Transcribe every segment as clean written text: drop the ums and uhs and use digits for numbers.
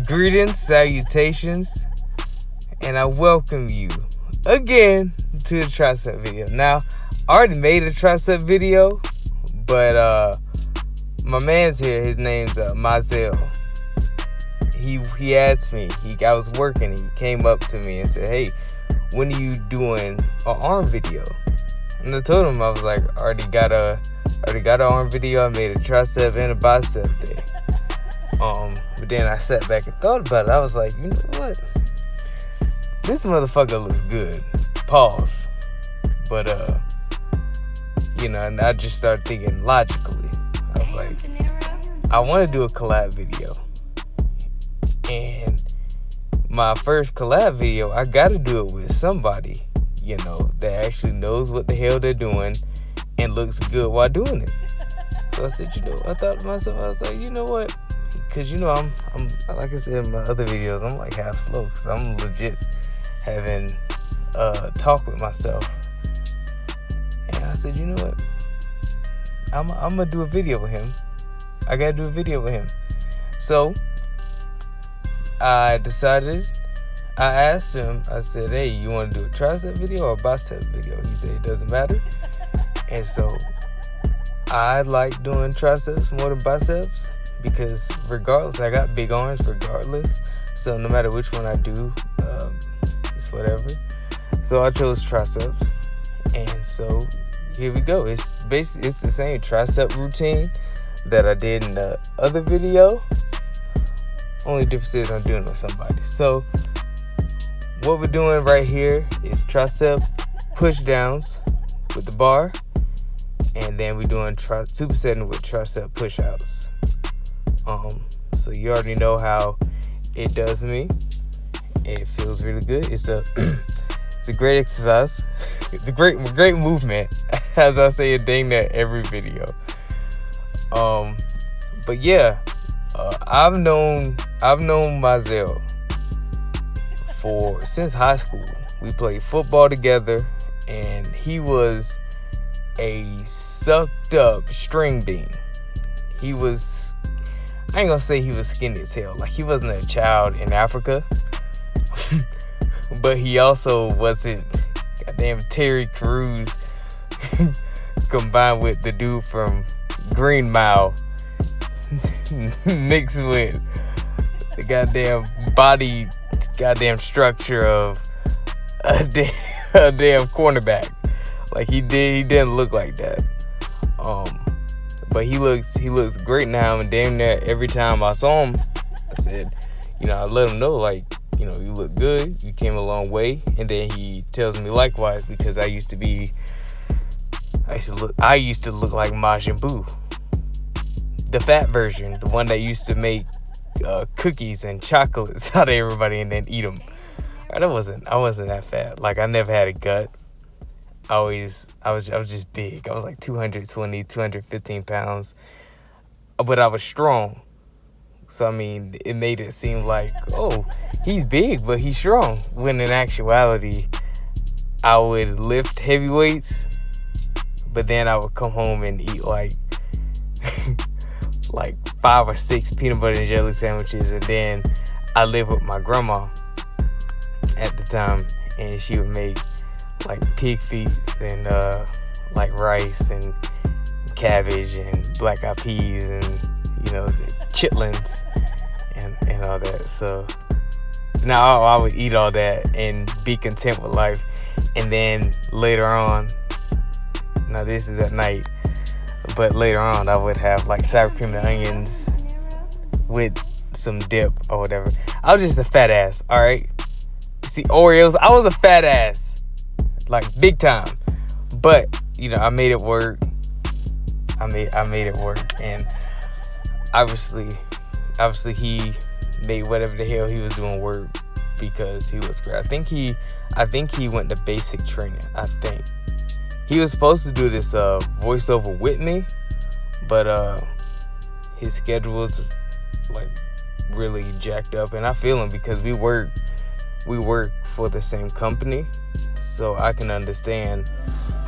Greetings, salutations, and I welcome you again to the Tricep video. Now, I already made a Tricep video, but my man's here. His name's Mazel. He asked me. I was working. He came up to me and said, "Hey, when are you doing an arm video?" And I told him I was like, I already got an arm video. I made a tricep and a bicep day. But then I sat back and thought about it. I was like, you know what? This motherfucker looks good. Pause. But and I just started thinking logically. I was like, I want to do a collab video. And my first collab video, I gotta do it with somebody, that actually knows what the hell they're doing and looks good while doing it. So I said, I thought to myself, I was like, you know what? Because, I'm like I said in my other videos, I'm like half slow. Because I'm legit having a talk with myself. And I said, you know what? I'm going to do a video with him. I got to do a video with him. So I asked him, I said, hey, you want to do a tricep video or a bicep video? He said, it doesn't matter. And so I like doing triceps more than biceps because regardless, I got big arms regardless. So no matter which one I do, it's whatever. So I chose triceps. And so here we go. It's the same tricep routine that I did in the other video. Only difference is I'm doing it with somebody. So what we're doing right here is tricep push downs with the bar, and then we're doing supersetting with tricep push outs. So you already know how it does me. It feels really good. It's a great exercise. It's a great movement, as I say in dang near every video. But yeah, I've known Mazel since high school. We played football together, and he was a sucked up string bean. I ain't gonna say he was skinny as hell. Like, he wasn't a child in Africa, but he also wasn't goddamn Terry Crews combined with the dude from Green Mile mixed with the goddamn structure of a damn cornerback. Like, he didn't look like that. But he looks great now, and damn near every time I saw him, I said, I let him know, like, you look good, you came a long way. And then he tells me likewise, because I used to look like Majin Buu, the fat version, the one that used to make cookies and chocolates out of everybody and then eat them. I wasn't that fat. Like, I never had a gut. I was just big. I was like 220, 215 pounds, but I was strong. So, I mean, it made it seem like, oh, he's big, but he's strong. When in actuality, I would lift heavy weights, but then I would come home and eat like 5 or 6 peanut butter and jelly sandwiches. And then I lived with my grandma at the time, and she would make like pig feet and like rice and cabbage and black eyed peas and chitlins and all that. So now I would eat all that and be content with life. And then later on, now this is at night, but later on I would have like sour cream and onions with some dip or whatever. I was just a fat ass, all right? See, Oreos, I was a fat ass. Like, big time. But, I made it work. I made it work. And obviously he made whatever the hell he was doing work because he was great. I think he went to basic training. I think he was supposed to do this voiceover with me, but his schedule was like really jacked up, and I feel him because we work for the same company. So I can understand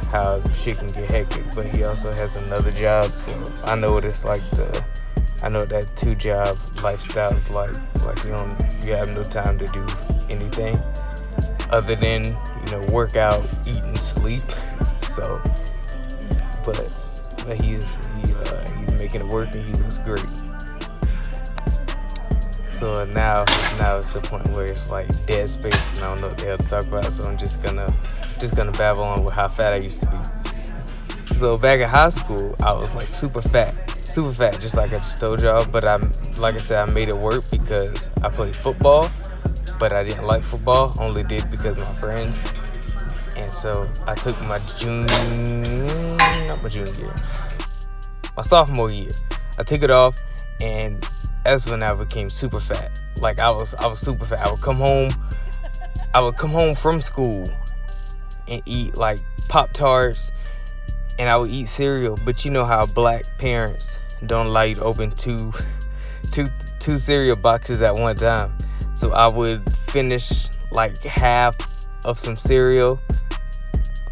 how shit can get hectic, but he also has another job, so I know what it's like to I know that 2-job lifestyle is like you have no time to do anything other than, work out, eat, and sleep. So, but he's making it work, and he looks great. So now it's the point where it's like dead space, and I don't know what the hell to talk about. So I'm just gonna babble on with how fat I used to be. So back in high school, I was like super fat, just like I just told y'all. But like I said, I made it work because I played football, but I didn't like football. Only did because of my friends. And so I took my sophomore year. I took it off, and that's when I became super fat. Like I was super fat. I would come home from school and eat like Pop-Tarts, and I would eat cereal. But you know how black parents don't allow you to open two cereal boxes at one time. So I would finish like half of some cereal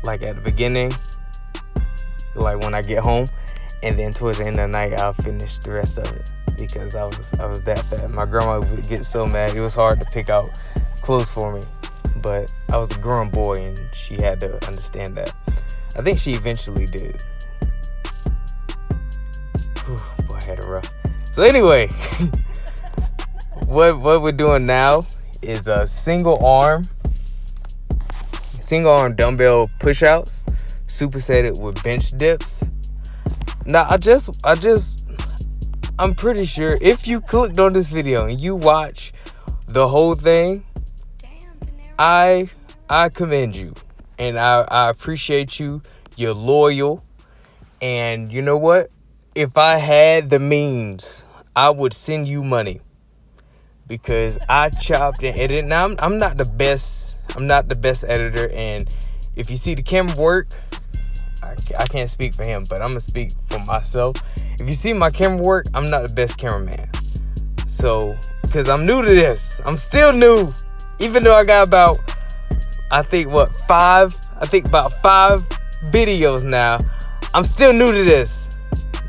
like at the beginning, like when I get home, and then towards the end of the night I'll finish the rest of it because I was that fat. My grandma would get so mad. It was hard to pick out clothes for me, but I was a grown boy and she had to understand that. I think she eventually did. Whew, boy, I had it rough. So anyway, what we're doing now is a single arm dumbbell push-outs, supersetted with bench dips. Now I'm pretty sure if you clicked on this video and you watch the whole thing, I commend you, and I appreciate you. You're loyal, and you know what? If I had the means, I would send you money because I chopped and edited. Now I'm not the best editor, and if you see the camera work, I can't speak for him, but I'm gonna speak for myself. If you see my camera work, I'm not the best cameraman. So, because I'm new to this, I'm still new, even though I got about five videos now. I'm still new to this.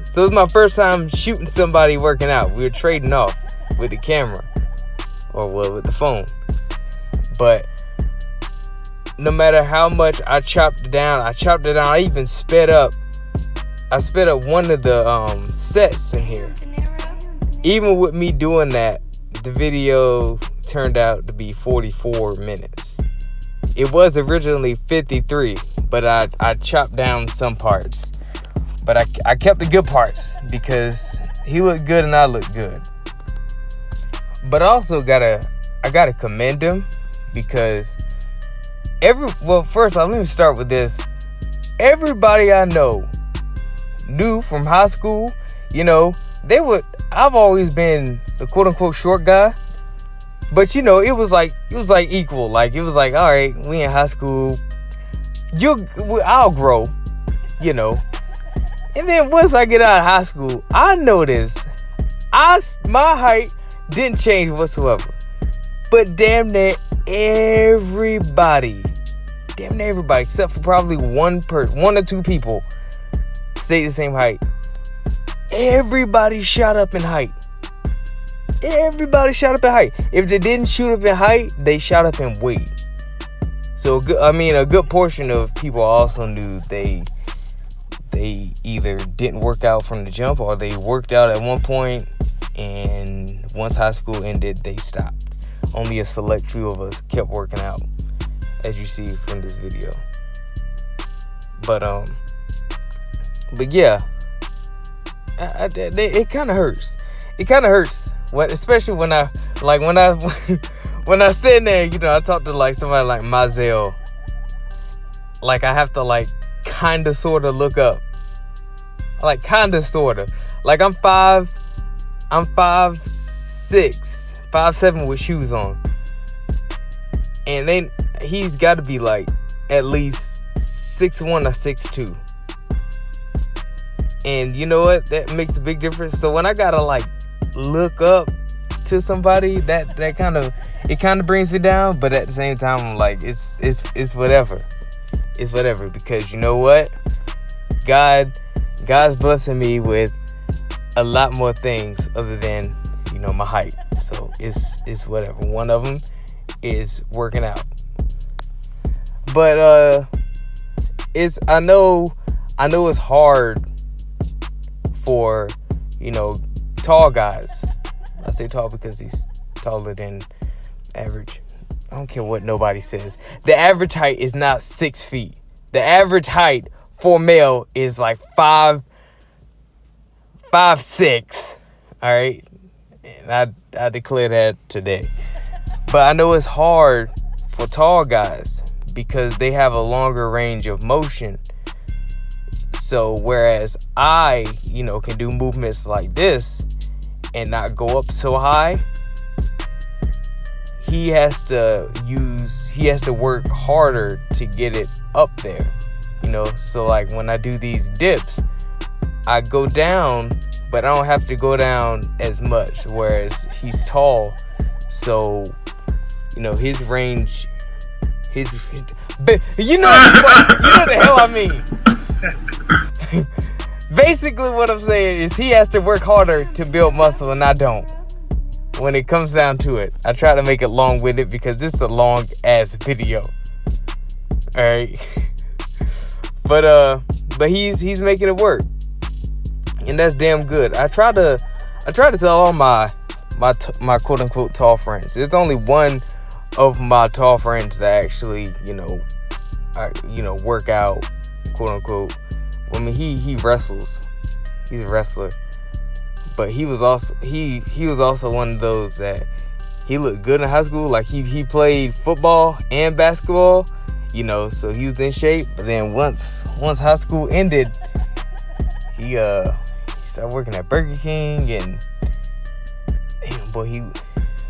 So it's my first time shooting somebody working out. We were trading off with the camera, or with the phone. But no matter how much I chopped it down. I even sped up one of the sets in here. Even with me doing that, the video turned out to be 44 minutes. It was originally 53, but I chopped down some parts. But I kept the good parts because he looked good and I looked good. But I also gotta commend him because first off, let me start with this. Everybody I know knew from high school, I've always been the quote unquote short guy. But it was like equal. Like it was like, all right, we in high school. I'll grow, And then once I get out of high school, I noticed my height didn't change whatsoever. But damn near everybody, except for probably one or two people, stayed the same height. Everybody shot up in height. If they didn't shoot up in height, they shot up in weight. So a good portion of people also knew they either didn't work out from the jump, or they worked out at one point, and once high school ended, they stopped. Only a select few of us kept working out, as you see from this video. But yeah, it kind of hurts. Especially when I when I stand there, I talk to like somebody like Mazel. Like I have to like kind of sort of look up. Like kind of sort of. Like I'm 5'6", 5'7" with shoes on. And then he's got to be like at least 6'1" or 6'2". And you know what? That makes a big difference. So when I gotta like look up to somebody, that kind of brings me down. But at the same time, I'm like, it's whatever. It's whatever, because you know what? God's blessing me with a lot more things other than, my height. So it's whatever. One of them is working out. But I know it's hard for, tall guys. I say tall because he's taller than average. I don't care what nobody says. The average height is not 6 feet. The average height for male is like 5'6". All right, and I declare that today. But I know it's hard for tall guys because they have a longer range of motion. So whereas I, can do movements like this and not go up so high, he has to work harder to get it up there. So like when I do these dips, I go down, but I don't have to go down as much, whereas he's tall. So, his range, you know the hell I mean. Basically what I'm saying is he has to work harder to build muscle, and I don't. When it comes down to it, I try to make it long-winded because this is a long-ass video. All right. But he's making it work, and that's damn good. I try to tell all my quote unquote tall friends. There's only one of my tall friends that actually work out, quote unquote. I mean, he wrestles. He's a wrestler, but he was also one of those that he looked good in high school. Like he played football and basketball. So he was in shape, but then once high school ended, he started working at Burger King, and damn boy,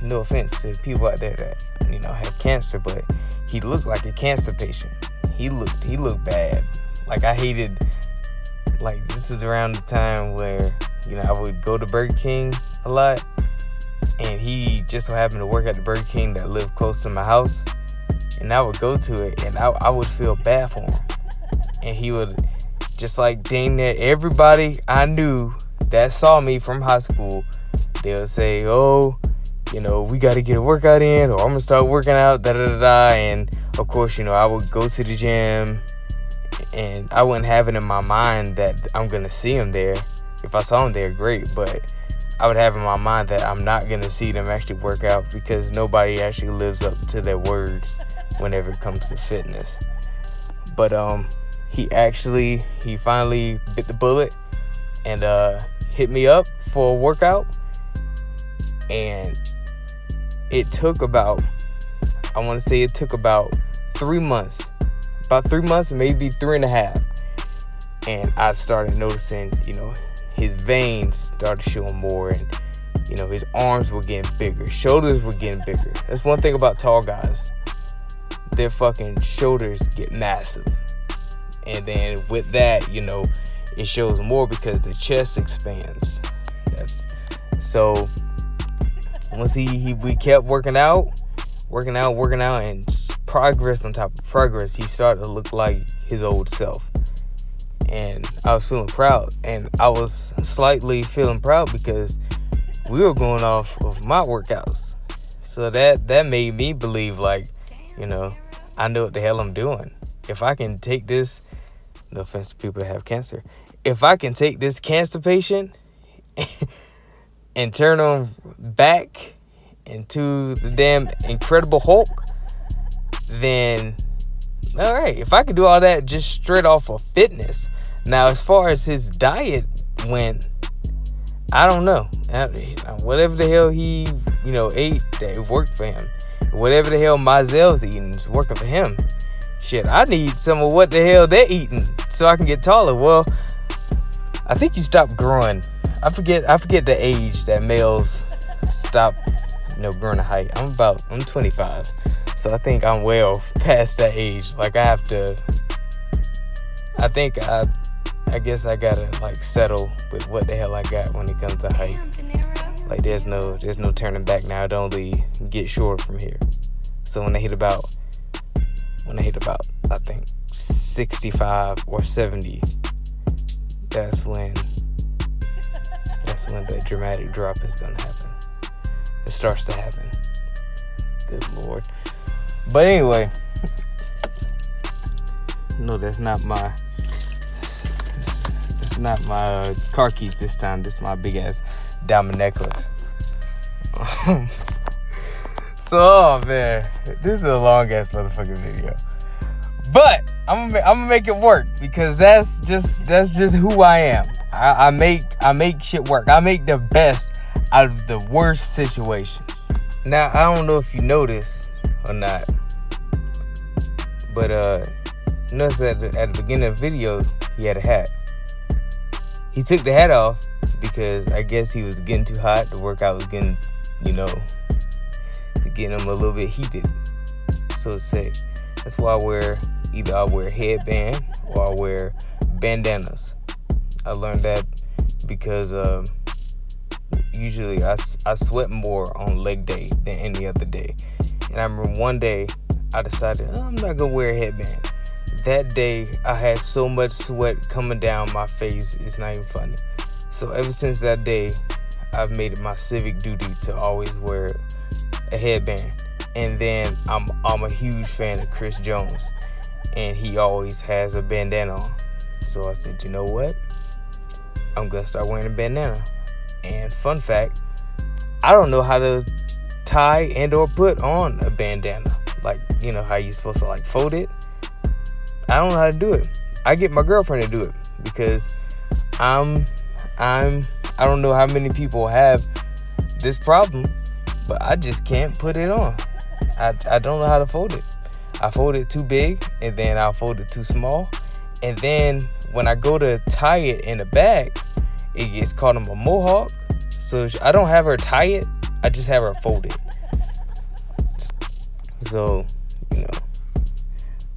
no offense to people out there that have cancer, but he looked like a cancer patient. He looked bad. Like I hated. Like this is around the time where I would go to Burger King a lot, and he just so happened to work at the Burger King that lived close to my house. And I would go to it, and I would feel bad for him. And he would, just like dang near everybody I knew that saw me from high school, they would say, oh, we got to get a workout in, or I'm going to start working out, da-da-da-da. And, of course, I would go to the gym, and I wouldn't have it in my mind that I'm going to see him there. If I saw him there, great, but I would have in my mind that I'm not going to see them actually work out because nobody actually lives up to their words whenever it comes to fitness. But he finally bit the bullet and hit me up for a workout, and it took about 3 months, maybe 3.5, and I started noticing his veins started showing more, and his arms were getting bigger, shoulders were getting bigger. That's one thing about tall guys. Their fucking shoulders get massive, and then with that, it shows more because the chest expands. So once we kept working out, and progress on top of progress, he started to look like his old self, and I was feeling proud, and I was slightly feeling proud because we were going off of my workouts, so that made me believe like, I know what the hell I'm doing. If I can take this, no offense to people that have cancer, if I can take this cancer patient and turn him back into the damn Incredible Hulk, then all right. If I could do all that just straight off of fitness. Now, as far as his diet went, I don't know. Whatever the hell he, ate that worked for him. Whatever the hell Mizell's eating is working for him. Shit, I need some of what the hell they're eating so I can get taller. Well, I think you stop growing. I forget the age that males stop, growing a height. I'm 25, so I think I'm well past that age. Like I guess I gotta settle with what the hell I got when it comes to height. Like there's no turning back now. It only gets shorter from here. So when I hit about I think 65 or 70, that's when that's when the dramatic drop is gonna happen. It starts to happen. Good Lord. But anyway, no, that's not my car keys this time. This is my big ass diamond necklace. So, oh man, this is a long ass motherfucking video. But I'm gonna make it work because that's just who I am. I make shit work. I make the best out of the worst situations. Now I don't know if you noticed or not, but notice that at the beginning of the video he had a hat. He took the hat off because I guess he was getting too hot. The workout was getting, getting him a little bit heated, so to say. That's why I wear a headband or I wear bandanas. I learned that because usually I sweat more on leg day than any other day. And I remember one day I decided I'm not gonna wear a headband. That day I had so much sweat coming down my face, it's not even funny. So ever since that day, I've made it my civic duty to always wear a headband. And then I'm a huge fan of Chris Jones, and he always has a bandana on. So I said, you know what? I'm gonna start wearing a bandana. And fun fact, I don't know how to tie and or put on a bandana. Like, how you supposed to like fold it. I don't know how to do it. I get my girlfriend to do it because I don't know how many people have this problem, but I just can't put it on. I don't know how to fold it. I fold it too big, and then I'll fold it too small. And then when I go to tie it in the back, it gets caught in a mohawk. So I don't have her tie it. I just have her fold it. So,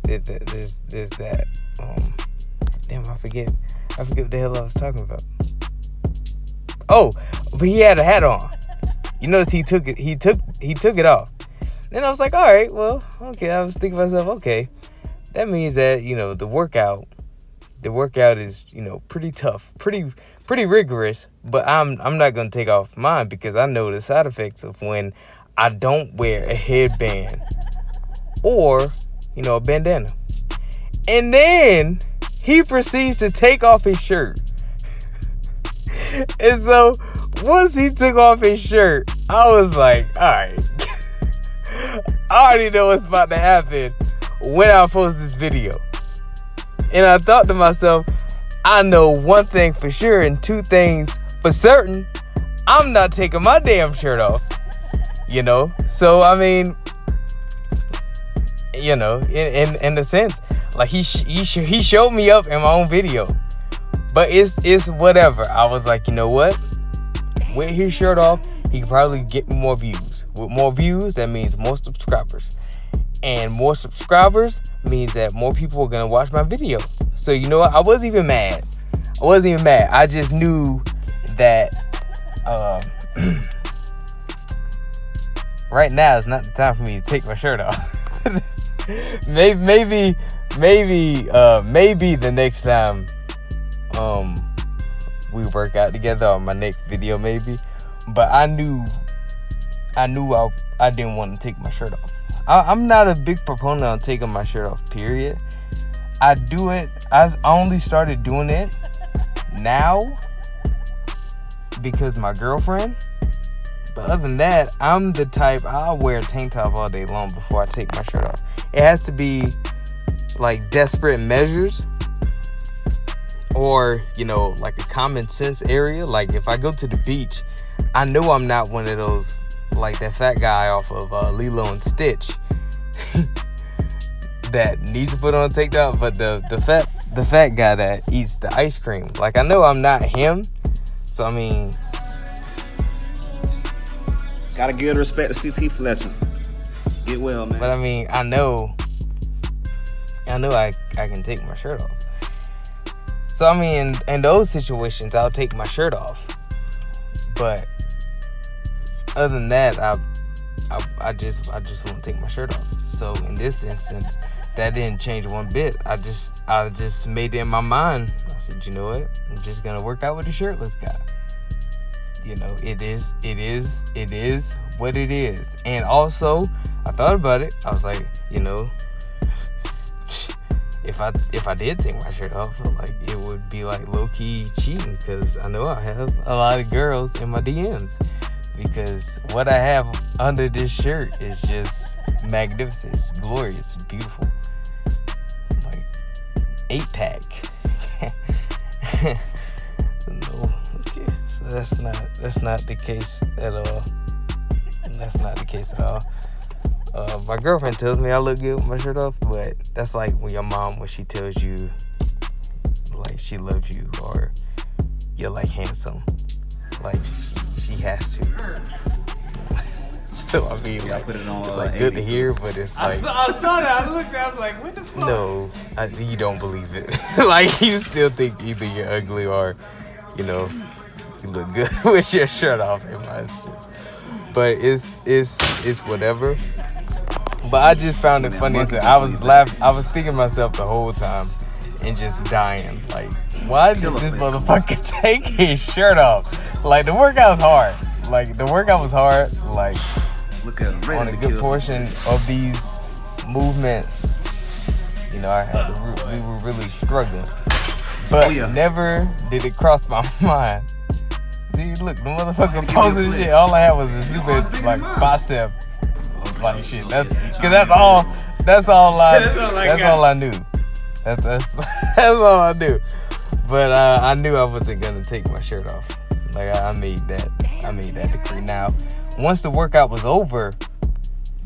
there's that. Damn, I forget what the hell I was talking about. Oh, but he had a hat on. You notice he took it off. Then I was like, all right, well, okay. I was thinking to myself, okay, that means that the workout is pretty tough, pretty rigorous. But I'm not gonna take off mine because I know the side effects of when I don't wear a headband or a bandana. And then he proceeds to take off his shirt. And so once he took off his shirt, I was like, all right. I already know what's about to happen when I post this video. And I thought to myself, I know one thing for sure and two things for certain. I'm not taking my damn shirt off. So I mean, in a sense, like he showed me up in my own video, but it's whatever. I was like, you know what? With his shirt off, he could probably get me more views. With more views, that means more subscribers. And more subscribers means that more people are going to watch my video. So, you know what? I wasn't even mad. I just knew that right now is not the time for me to take my shirt off. maybe the next time we work out together, or my next video maybe. But I knew I didn't want to take my shirt off. I'm not a big proponent on taking my shirt off, period. I do it. I only started doing it now because my girlfriend. But other than that, I'm the type, I'll wear a tank top all day long before I take my shirt off. It has to be like desperate measures or, like a common sense area. Like if I go to the beach, I know I'm not one of those, like that fat guy off of Lilo and Stitch that needs to put on a tank top, but the fat guy that eats the ice cream. Like I know I'm not him. So I mean, gotta give respect to CT Fletcher. Get well, man. But I mean, I know I can take my shirt off. So I mean, in those situations, I'll take my shirt off. But other than that, I just won't take my shirt off. So in this instance, that didn't change one bit. I just made it in my mind. I said, you know what? I'm just gonna work out with the shirtless guy. you know, it is what it is. And also, I thought about it. I was like, you know, if I did take my shirt off, like, it would be like low-key cheating, because I know I have a lot of girls in my DMs, because what I have under this shirt is just magnificent. It's glorious. It's beautiful. Like 8-pack. No, okay. So that's not the case at all. That's not the case at all. My girlfriend tells me I look good with my shirt off, but that's like when your mom, when she tells you like she loves you or you're like handsome, like she has to. So I mean, like, it's like good to hear, but it's like I saw that. I looked. I was like, what the fuck? No, you don't believe it. Like, you still think either you're ugly or, you know, you look good with your shirt off, in my instance. But it's whatever. But I just found it funny. I was thinking to myself the whole time and just dying. Like, why did this motherfucker take his shirt off? Like, the workout was hard. Like, on a good portion of these movements, you know, we were really struggling. But never did it cross my mind. See, look, the motherfucker posing shit. All I had was a stupid, like, bicep, like, shit. That's all I knew. That's all I knew. But I knew I wasn't gonna take my shirt off. Like, I made that decree. Now, once the workout was over,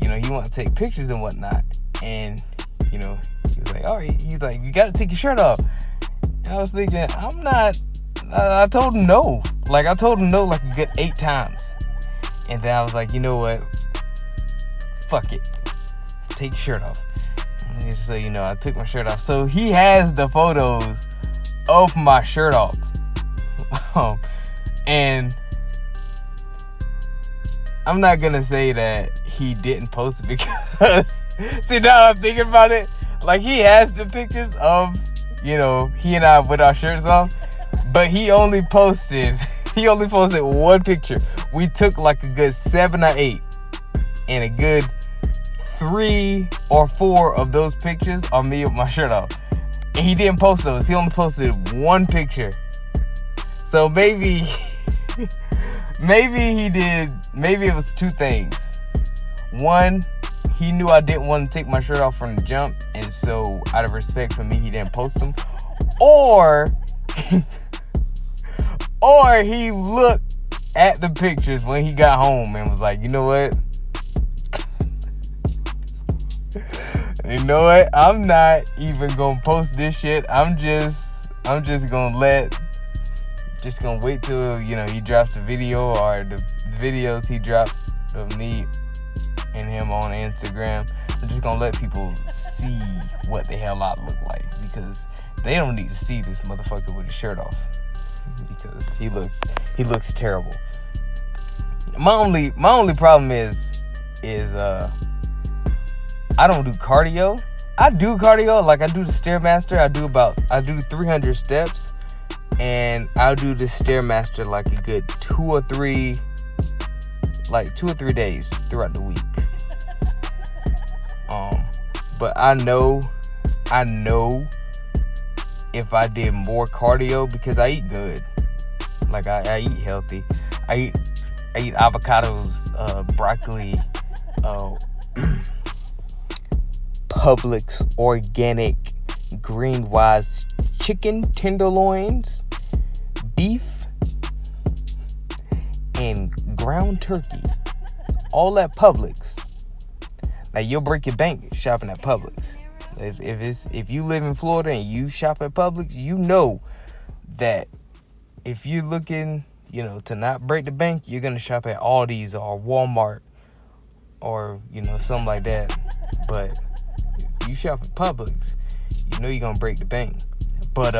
you know, he wanted to take pictures and whatnot, and, you know, he was like, oh, he's like, you gotta take your shirt off. And I was thinking, I'm not. I told him no. Like, I told him no like a good 8 times, and then I was like, you know what? Fuck it. Take your shirt off. And so, you know, I took my shirt off. So he has the photos of my shirt off. And I'm not gonna say that he didn't post it, because see, now I'm thinking about it, like, he has the pictures of, you know, he and I with our shirts off, but he only posted one picture. We took like a good 7 or 8, and a good 3 or 4 of those pictures are me with my shirt off. And he didn't post those. He only posted one picture. So maybe he did. Maybe it was 2 things. One, he knew I didn't want to take my shirt off from the jump, and so out of respect for me, he didn't post them. Or he looked at the pictures when he got home and was like, you know what? You know what? I'm not even gonna post this shit. I'm just gonna wait till, you know, he drops the video, or the videos he dropped of me and him on Instagram. I'm just gonna let people see what the hell I look like, because they don't need to see this motherfucker with his shirt off, because he looks terrible. My only problem is I don't do cardio. I do cardio, like I do the Stairmaster. I do 300 steps, and I'll do the Stairmaster like a good 2 or 3 days throughout the week. But I know if I did more cardio, because I eat good. Like, I eat healthy. I eat avocados, broccoli, Publix organic green wise chicken tenderloins, beef, and ground turkey. All at Publix. Now, you'll break your bank shopping at Publix. If you live in Florida and you shop at Publix, you know that if you're looking, you know, to not break the bank, you're gonna shop at Aldi's or Walmart or, you know, something like that. But if you shop at Publix, you know you're gonna break the bank. But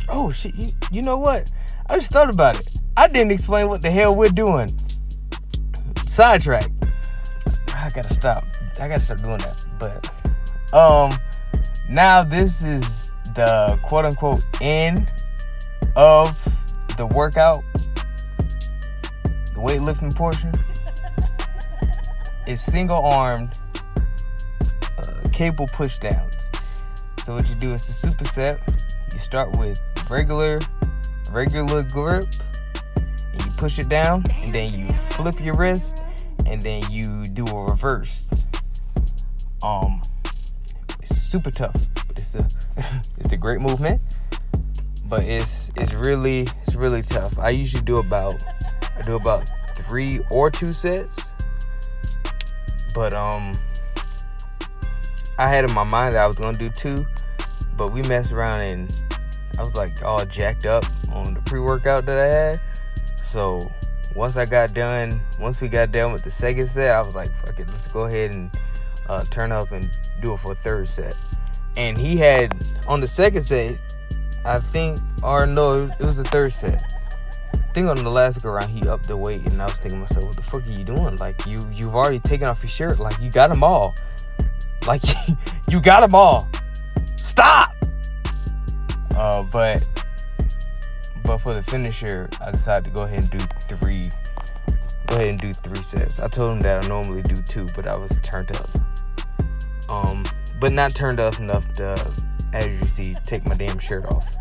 oh shit, you know what? I just thought about it. I didn't explain what the hell we're doing. Sidetrack. I gotta stop doing that. But now this is the quote unquote end of the workout. the weightlifting portion, is single-armed cable pushdowns. So what you do is the superset. You start with regular grip, and you push it down, and then you flip your wrist, and then you do a reverse. It's super tough, but it's a great movement. But it's really tough. I usually do about 3 or 2 sets. But I had in my mind that I was gonna do 2, but we messed around and I was like all jacked up on the pre-workout that I had. So once we got done with the second set, I was like, fuck it, let's go ahead and turn up and do it for a third set. And he had on the second set, I think, or no, it was the third set. I think on the last go around, he upped the weight, and I was thinking to myself, what the fuck are you doing? Like, you've already taken off your shirt. Like, you got them all. Like, you got them all. Stop! But for the finisher, I decided to go ahead and do 3 sets. I told him that I normally do 2, but I was turned up. But not turned up enough to, as you see, take my damn shirt off.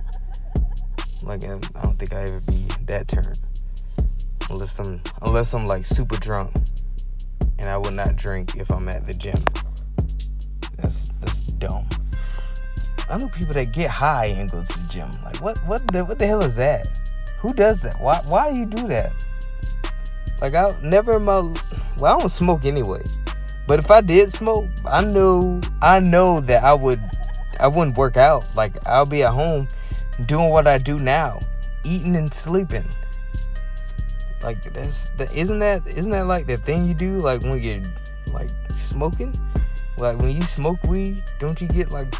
Like, I don't think I ever be that turned, unless I'm like super drunk, and I would not drink if I'm at the gym. That's dumb. I know people that get high and go to the gym. Like, what the hell is that? Who does that? Why do you do that? Like, I don't smoke anyway. But if I did smoke, I know that I wouldn't work out. Like, I'll be at home doing what I do now, eating and sleeping. Like, isn't that like the thing you do, like when you're like smoking? Like, when you smoke weed, don't you get like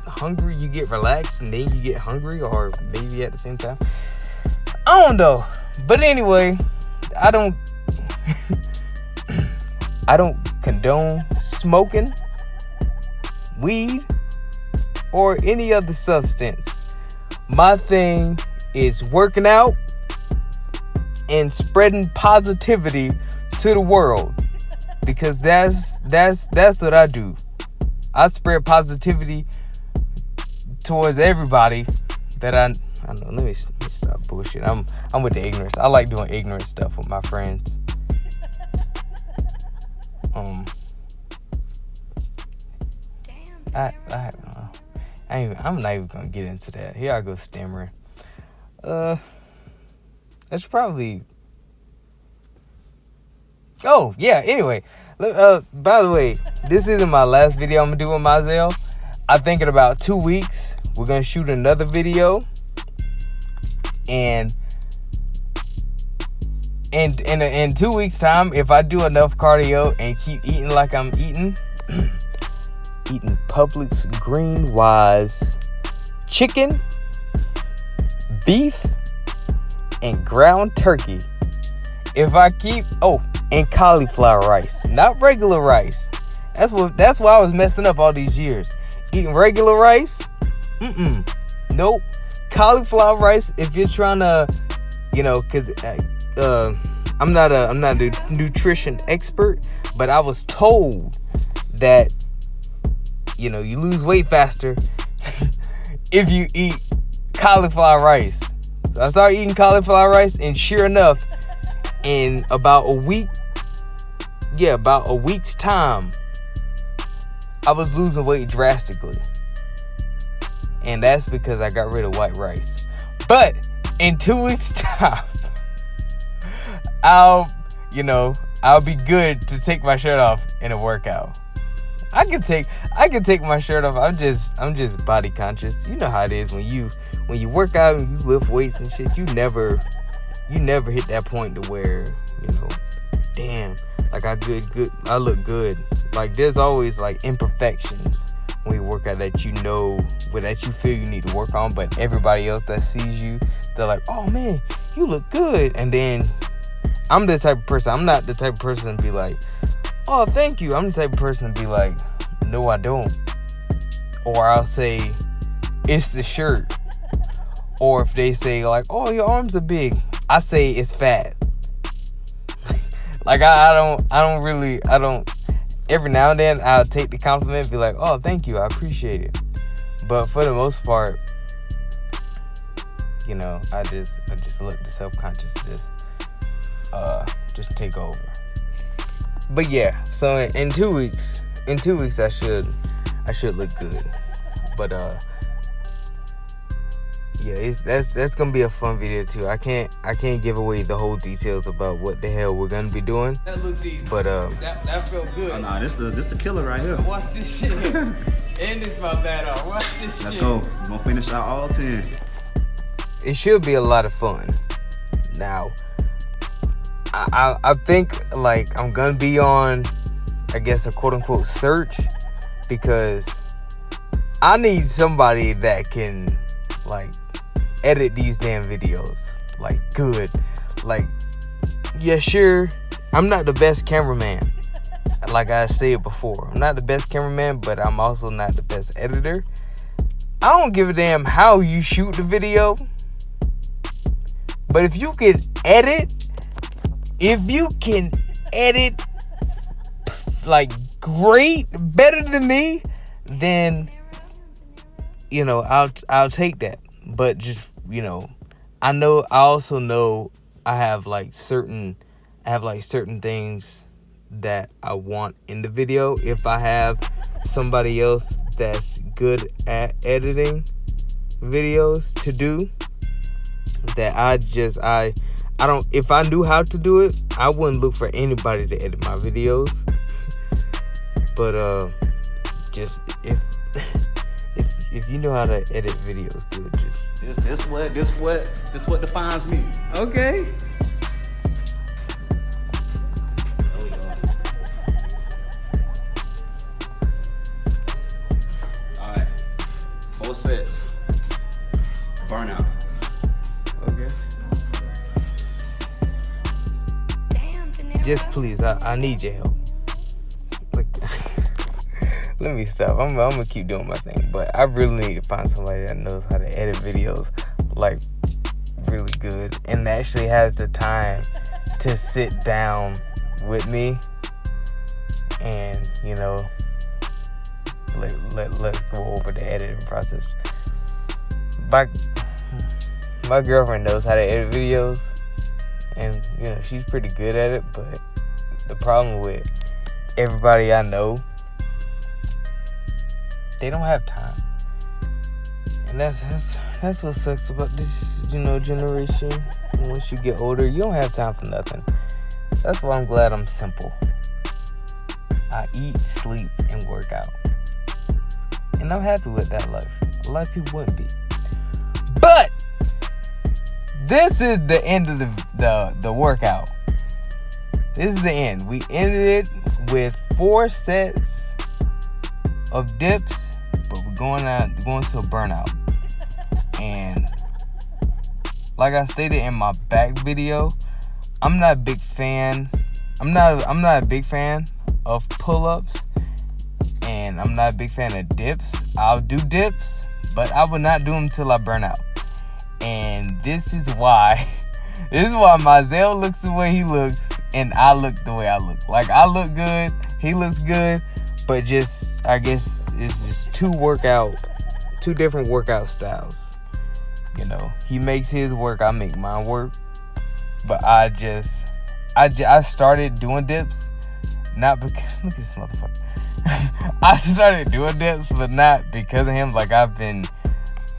hungry? You get relaxed and then you get hungry, or maybe at the same time. I don't know. But anyway, I don't condone smoking weed or any other substance. My thing is working out and spreading positivity to the world, because that's what I do. I spread positivity towards everybody that I know. Let me stop bullshit. I'm with the ignorance. I like doing ignorant stuff with my friends. I'm not even gonna get into that. Here I go stammering. That's probably. Oh yeah. Anyway, by the way, this isn't my last video I'm gonna do with Mazel. I think in about 2 weeks we're gonna shoot another video, and in 2 weeks time, if I do enough cardio and keep eating like I'm eating Publix Green Wise chicken, beef, and ground turkey. If I keep and cauliflower rice, not regular rice. That's why I was messing up all these years. Eating regular rice, nope. Cauliflower rice. If you're trying to, cause I'm not a nutrition expert, but I was told that you lose weight faster if you eat cauliflower rice. So I started eating cauliflower rice, and sure enough, in about a week's time, I was losing weight drastically. And that's because I got rid of white rice. But in 2 weeks' time, I'll be good to take my shirt off in a workout. I can take my shirt off. I'm just body conscious. You know how it is when you work out and you lift weights and shit. You never hit that point to where damn, like I look good. Like, there's always like imperfections when you work out that that you feel you need to work on, but everybody else that sees you, they're like, oh man, you look good. And then I'm the type of person, I'm not the type of person to be like, oh thank you. I'm the type of person to be like, no I don't. Or I'll say, it's the shirt. Or if they say like, oh your arms are big, I say it's fat. Like I don't. Every now and then I'll take the compliment, be like, oh, thank you, I appreciate it. But for the most part, you know, I just let the self-consciousness just take over. But yeah, so in 2 weeks, I should look good. But yeah, that's gonna be a fun video too. I can't give away the whole details about what the hell we're gonna be doing. That looked easy. But that felt good. Oh, nah, this the killer right here. Watch this shit. And this my bad off. Watch this shit. Let's go. We're gonna finish out all 10. it should be a lot of fun. Now, I think like I'm gonna be on, I guess, a quote unquote search, because I need somebody that can like edit these damn videos like good. Like, yeah, sure, I'm not the best cameraman, like I said before. I'm not the best cameraman, but I'm also not the best editor. I don't give a damn how you shoot the video, but if you can edit like great, better than me, then you know I'll take that. But just, you know, I also know I have certain things that I want in the video. If I have somebody else that's good at editing videos to do, that I don't, if I knew how to do it, I wouldn't look for anybody to edit my videos. But just if you know how to edit videos good, just this what defines me. Okay. All right, 4 sets. Burnout. Okay. just please, I need your help. Like, let me stop. I'm gonna keep doing my thing, but I really need to find somebody that knows how to edit videos like really good and actually has the time to sit down with me and, you know, let's go over the editing process. My girlfriend knows how to edit videos, and you know, she's pretty good at it, but the problem with everybody I know, they don't have time. And that's what sucks about this, you know, generation. Once you get older, you don't have time for nothing. That's why I'm glad I'm simple. I eat, sleep, and work out. And I'm happy with that life. A lot of people wouldn't be. But this is the end of the workout. This is the end. We ended it with 4 sets of dips, but we're going to a burnout. And like I stated in my back video, I'm not a big fan. I'm not a big fan of pull-ups, and I'm not a big fan of dips. I'll do dips, but I will not do them till I burn out. And this is why Mazel looks the way he looks, and I look the way I look. Like, I look good, he looks good, but just, I guess it's just two different workout styles. You know, he makes his work, I make mine work. But I started doing dips, not because, look at this motherfucker. I started doing dips, but not because of him. Like, I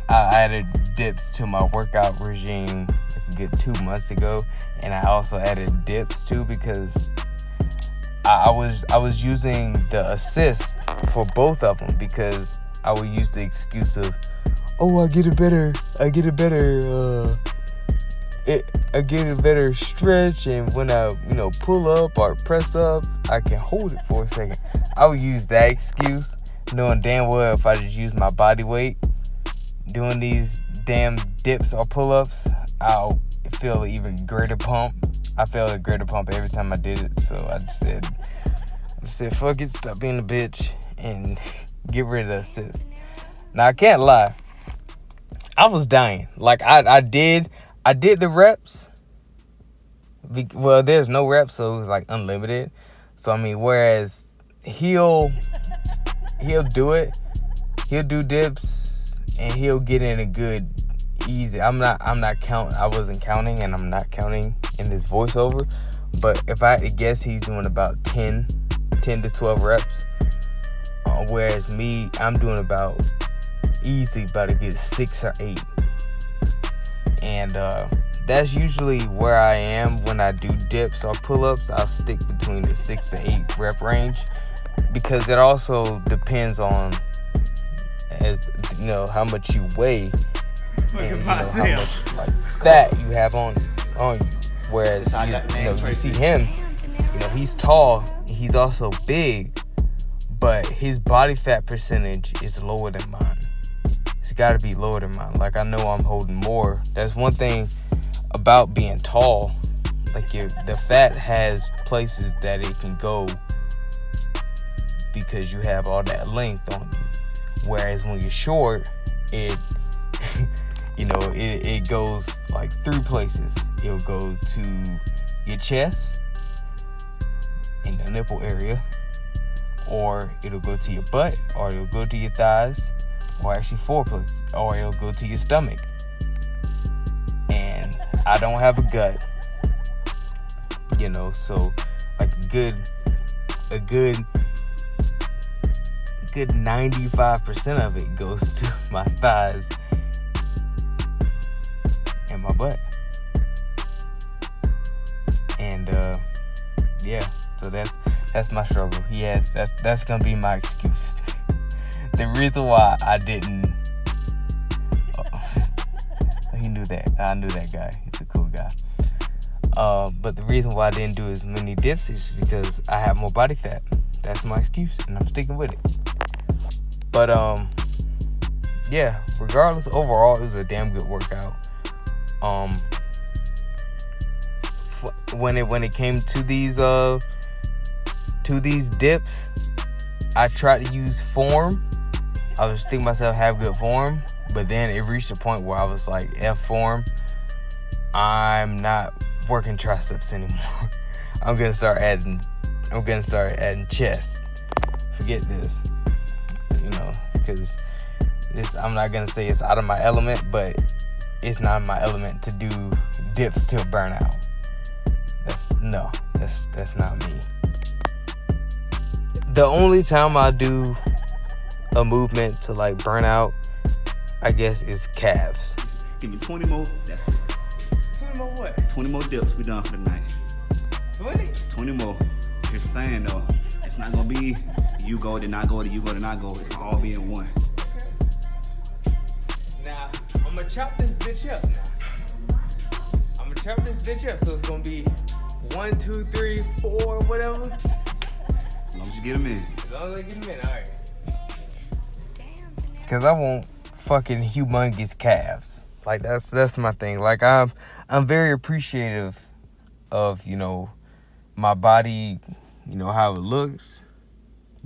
added dips to my workout regime like a good 2 months ago, and I also added dips too because I was using the assist for both of them, because I would use the excuse of, oh, I get a better stretch, and when I, you know, pull up or press up, I can hold it for a second. I would use that excuse, knowing damn well if I just use my body weight doing these damn dips or pull-ups, I'll feel an even greater pump. I felt a greater pump every time I did it, so I said, fuck it, stop being a bitch and get rid of the assist. Now, I can't lie, I was dying. Like, I did the reps, Well, there's no reps, so it's like unlimited. So I mean, whereas he'll do it, he'll do dips, and he'll get in a good easy. I wasn't counting, and I'm not counting in this voiceover. But if I had to guess, he's doing about 10 to 12 reps. Whereas me, I'm doing about a good 6 or 8. And that's usually where I am when I do dips or pull-ups. I'll stick between the 6 to 8 rep range, because it also depends on, how much you weigh and how much fat you have on you. Whereas you see him, he's tall, he's also big, but his body fat percentage is lower than mine. It's got to be lower than mine. Like, I know I'm holding more. That's one thing about being tall. Like, the fat has places that it can go because you have all that length on you. Whereas when you're short, it it goes like 3 places. It'll go to your chest, in the nipple area, or it'll go to your butt, or it'll go to your thighs, or actually 4 places, or it'll go to your stomach. And I don't have a gut, so like a good 95% of it goes to my thighs and my butt. And so that's my struggle. That's gonna be my excuse. The reason why I didn't, he knew that. I knew that guy. He's a cool guy. But the reason why I didn't do as many dips is because I have more body fat. That's my excuse, and I'm sticking with it. But regardless, overall, it was a damn good workout. When it came to these dips, I tried to use form. I was thinking myself have good form, but then it reached a point where I was like, F form, I'm not working triceps anymore. I'm gonna start adding chest. Forget this, because I'm not gonna say it's out of my element, but it's not my element to do dips till burnout. That's not me. The only time I do a movement to like burnout, I guess, is calves. Give me 20 more. That's it. 20 more what? 20 more dips. We done for the night. 20 more. Here's the thing though. It's not gonna be you go, then I go, then you go, then I go. It's gonna all be in one. Now, I'm gonna chop this bitch up now. So it's gonna be 1, 2, 3, 4, whatever. As long as you get them in. As long as I get them in, alright. Cause I want fucking humongous calves. Like that's my thing. Like I'm very appreciative of, my body, how it looks,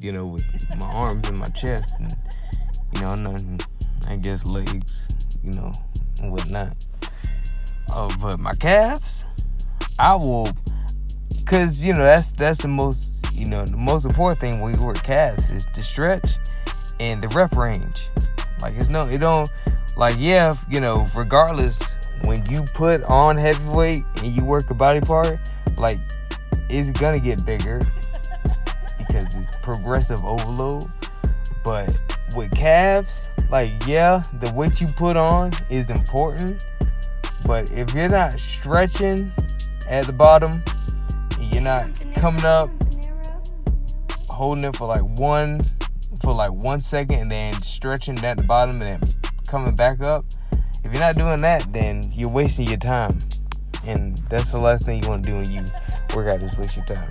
with my arms and my chest and, nothing, I guess legs, and whatnot. But my calves, I will, cause that's the most, the most important thing when you work calves is the stretch and the rep range. Like regardless, when you put on heavyweight and you work a body part, like, it's gonna get bigger because it's progressive overload. But with calves, the weight you put on is important. But if you're not stretching at the bottom, you're not coming up, holding it for like 1 second, and then stretching at the bottom and then coming back up. If you're not doing that, then you're wasting your time. And that's the last thing you want to do when you work out, is waste your time.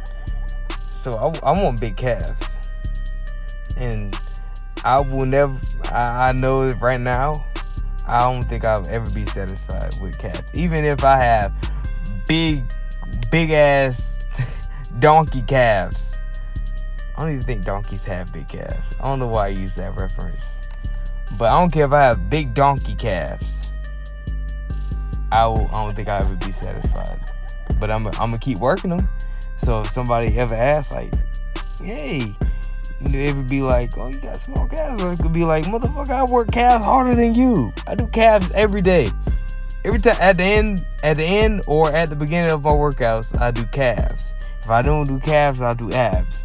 So I want big calves. And I will never, I know right now, I don't think I'll ever be satisfied with calves. Even if I have big ass donkey calves. I don't even think donkeys have big calves. I don't know why I use that reference. But I don't care if I have big donkey calves. I don't think I'll ever be satisfied. but I'm gonna keep working them. So if somebody ever asks, like, hey, it would be like, oh, you got small calves. Or it could be like, motherfucker, I work calves harder than you. I do calves every day. Every time at the end or at the beginning of my workouts, I do calves. If I don't do calves, I'll do abs.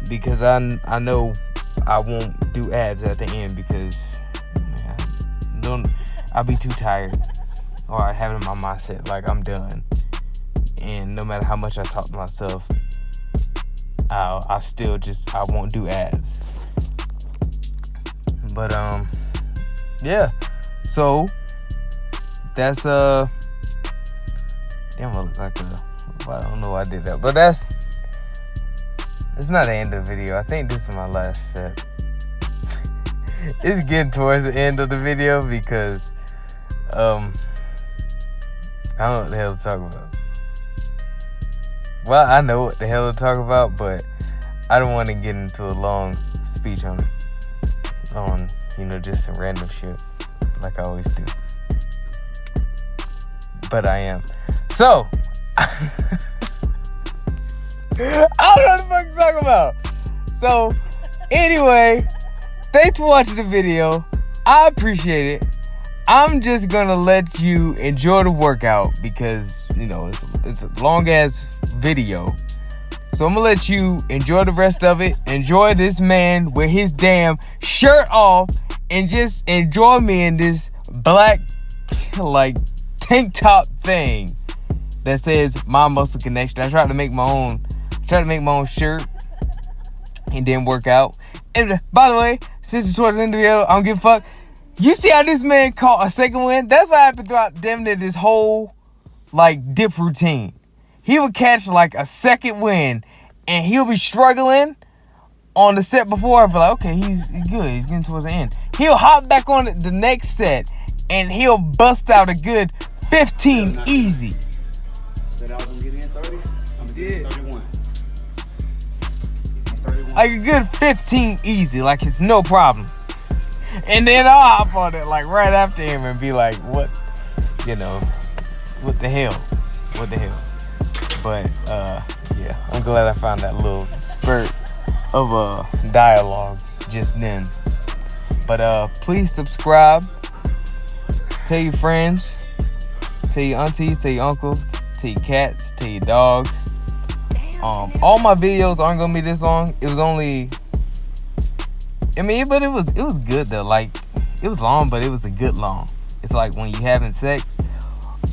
Because I know I won't do abs at the end because I'll be too tired. Or I have it in my mindset like I'm done. And no matter how much I talk to myself, I won't do abs. But yeah. So that's damn, I look like I don't know why I did that. But it's not the end of the video. I think this is my last set. It's getting towards the end of the video because I don't know what the hell to talk about. Well, I know what the hell to talk about, but I don't want to get into a long speech on just some random shit like I always do. But I am. So I don't know what the fuck to talk about. So anyway, thanks for watching the video. I appreciate it. I'm just gonna let you enjoy the workout because it's a long ass video. So I'm gonna let you enjoy the rest of it. Enjoy this man with his damn shirt off and just enjoy me in this black like tank top thing that says My Muscle Connection. I tried to make my own shirt and didn't work out. And by the way, since it's towards the end of the video, I don't give a fuck. You see how this man caught a second win? That's what happened throughout damn near this whole like dip routine. He would catch like a second win and he'll be struggling on the set before. I'll be like, okay, he's good. He's getting towards the end. He'll hop back on the next set and he'll bust out a good 15 easy. Said I was gonna get in 30. I'm gonna get in 31. Like a good 15 easy, like it's no problem. And then I'll hop on it like right after him and be like, what the hell? What the hell? But yeah, I'm glad I found that little spurt of dialogue just then. But please subscribe, tell your friends, tell your aunties, tell your uncles, tell your cats, tell your dogs. All my videos aren't gonna be this long. It was only, but it was good though. Like it was long, but it was a good long. It's like when you having sex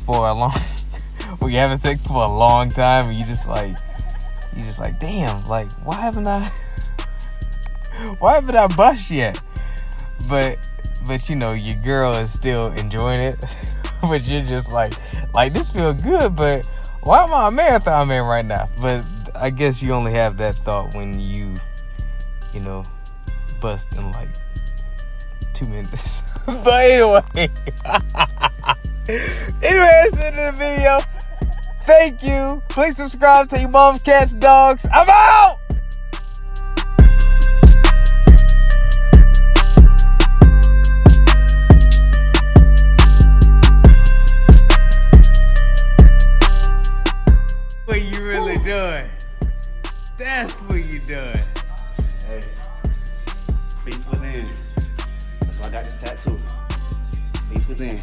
for a long time, and you just like, damn, like why haven't I bust yet? But your girl is still enjoying it, but you're just like this feel good, but why am I a marathon man right now? But I guess you only have that thought when you bust in like 2 minutes. But anyway, that's the end of the video. Thank you. Please subscribe to your moms, cats, dogs. I'm out. What you really doing? That's what you doing. Hey, peace within. That's why I got this tattoo. Peace within.